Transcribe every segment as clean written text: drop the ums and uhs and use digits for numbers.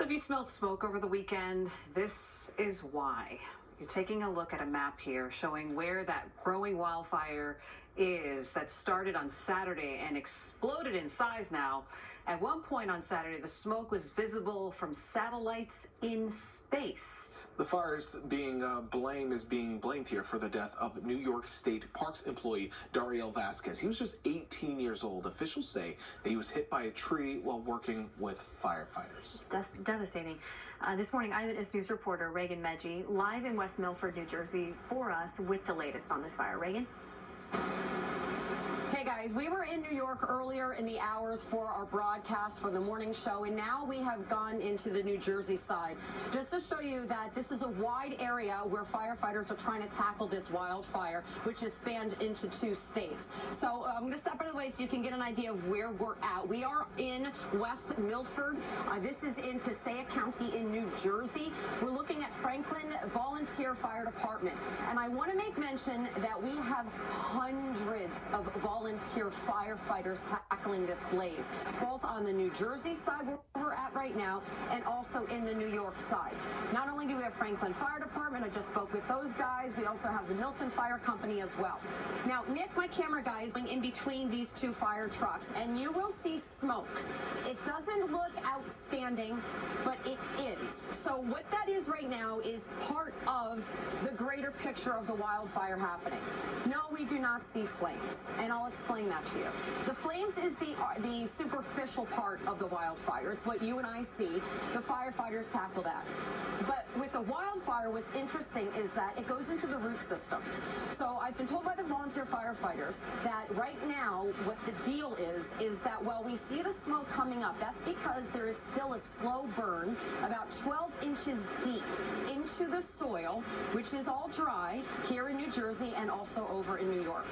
So if you smelled smoke over the weekend, this is why. You're taking a look at a map here showing where that growing wildfire is that started on Saturday and exploded in size now. At one point on Saturday, the smoke was visible from satellites in space. The fire is being blamed here for the death of New York State Parks employee Dariel Vasquez. He was just 18 years old. Officials say that he was hit by a tree while working with firefighters. That's devastating. This morning, Eyewitness News reporter Reagan Medji live in West Milford, New Jersey for us with the latest on this fire. Reagan? Hey guys, we were in New York earlier in the hours for our broadcast for the morning show, and now we have gone into the New Jersey side just to show you that this is a wide area where firefighters are trying to tackle this wildfire, which is spanned into 2 states. So I'm going to step out of the way so you can get an idea of where we're at. We are in West Milford. This is in Passaic County in New Jersey. We're looking at Franklin Volunteer Fire Department, and I want to make mention that we have hundreds of volunteer firefighters tackling this blaze, both on the New Jersey side where we're at right now and also in the New York side. Not only do we have Franklin Fire Department, I just spoke with those guys, we also have the Milton Fire Company as well. Now, Nick, my camera guy, is going in between these 2 fire trucks, and you will see smoke. It doesn't look outstanding, but it is. So what that is right now is part of the greater picture of the wildfire happening. No, we do not see flames, and I'll explain that to you. The flames is the superficial part of the wildfire. It's what you and I see. The firefighters tackle that. But with a wildfire, what's interesting is that it goes into the root system. So I've been told by the volunteer firefighters that right now what the deal is that while we see the smoke coming up, that's because there is still a slow burn about 12 inches deep into the soil, which is all dry here in New Jersey and also over in New York.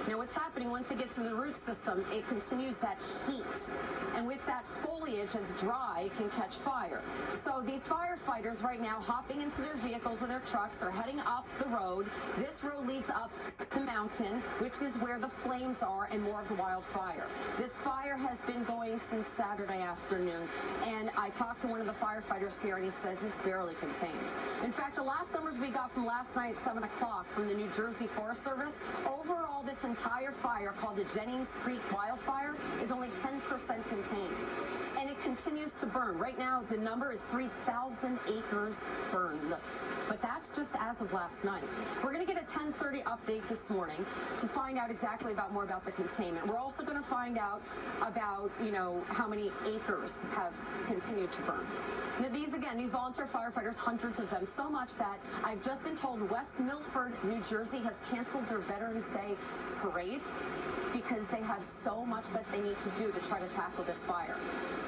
Now what's happening once it gets to the root system, it continues that heat. And with that foliage that's dry, it can catch fire. So these firefighters right now hopping into their vehicles or their trucks, they're heading up the road. This road leads up the mountain, which is where the flames are and more of the wildfire. This fire has been going since Saturday afternoon, and I talked to one of the firefighters here, and he says it's barely contained. In fact, the last numbers we got from last night at 7 o'clock from the New Jersey Forest Service, overall this entire fire called the Jennings Creek wildfire is only 10% contained. And it continues to burn. Right now, the number is 3,000 acres burned. But that's just as of last night. We're going to get a 10:30 update this morning to find out exactly more about the containment. We're also going to find out about, how many acres have continued to burn. Now, these volunteer firefighters, hundreds of them, so much that I've just been told West Milford, New Jersey, has canceled their Veterans Day parade because they have so much that they need to do to try to tackle this fire.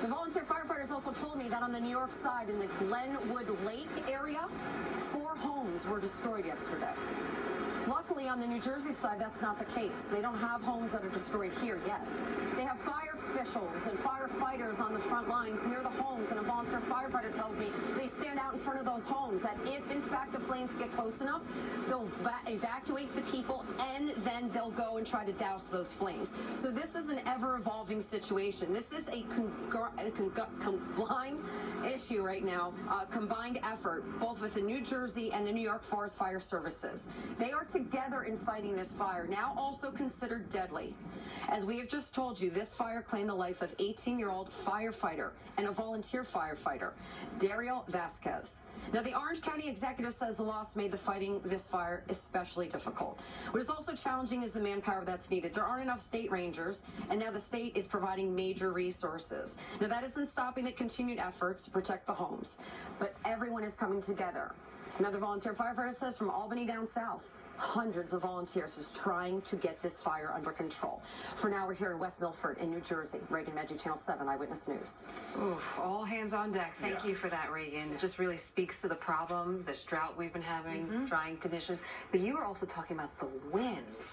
The volunteer firefighters also told me that on the New York side, in the Glenwood Lake area, 4 homes were destroyed yesterday. Luckily, on the New Jersey side, that's not the case. They don't have homes that are destroyed here yet. They have fire officials and firefighters on the front lines near the homes, and a volunteer firefighter tells me they stand out in front of those homes, that if, in fact, the flames get close enough, they'll evacuate the people, and then they'll go and try to douse those flames. So this is an ever-evolving situation. This is a combined issue right now, combined effort, both with the New Jersey and the New York Forest Fire Services. They are together in fighting this fire, now also considered deadly. As we have just told you, this fire claimed the life of 18-year-old firefighter and a volunteer firefighter, Dariel Vasquez. Now, the Orange County executive says the loss made the fighting this fire especially difficult. What is also challenging is the manpower that's needed. There aren't enough state rangers, and now the state is providing major resources. Now, that isn't stopping the continued efforts to protect the homes, but everyone is coming together. Another volunteer firefighter says from Albany down south, hundreds of volunteers are trying to get this fire under control. For now, we're here in West Milford in New Jersey. Reagan Medji, Channel 7 Eyewitness News. Oof, all hands on deck. Thank you for that, Reagan. It just really speaks to the problem, this drought we've been having, drying conditions. But you were also talking about the winds.